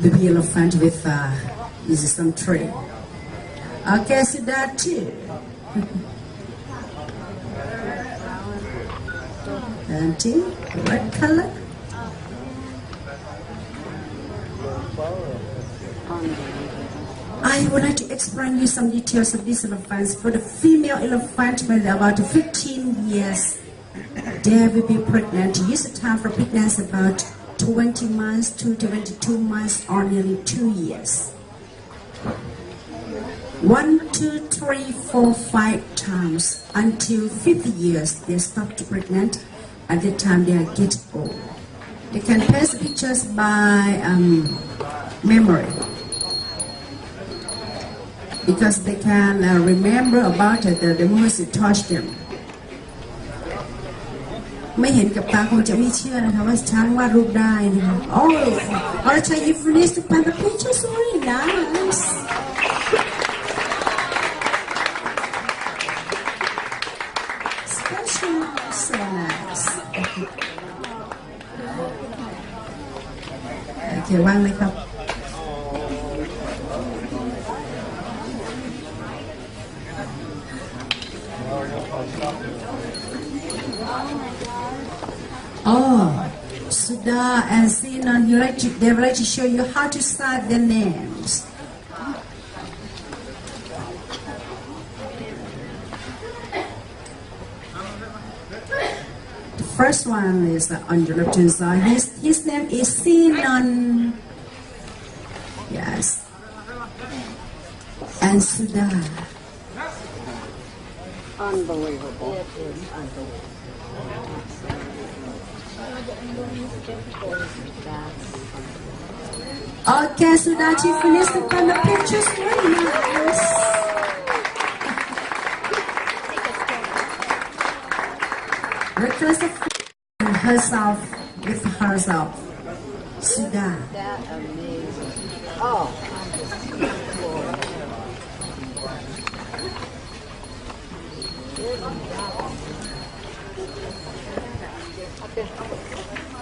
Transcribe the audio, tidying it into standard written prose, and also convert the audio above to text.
baby elephant with is some tree. Okay, so that too. And red color. I would like to explain you some details of these elephants. For the female elephant, when they're about 15 years, they will be pregnant. Use the time for pregnancy about 20 months to 22 months or nearly 2 years. 1, 2, 3, 4, 5 times until 50 years they stop to pregnant. At the time they get old. They can pass pictures by memory because they can remember about it the moment you touch them. ไม่เห็นกับตาคงจะไม่เชื่อนะคะว่าช้างวาดรูปได้นะคะ Oh, Archa, you've released the panda pictures, really nice. Special, so nice. Okay, วางเลยครับ Oh, Sudha and Sinan, they would like to show you how to start their names. The first one is on your left-hand side. His name is Sinan. Yes. And Sudha. Unbelievable. Okay, Sudha, you finished the panda pictures. Very nice. Request herself with herself. Sudha. That amazing. Oh. Okay.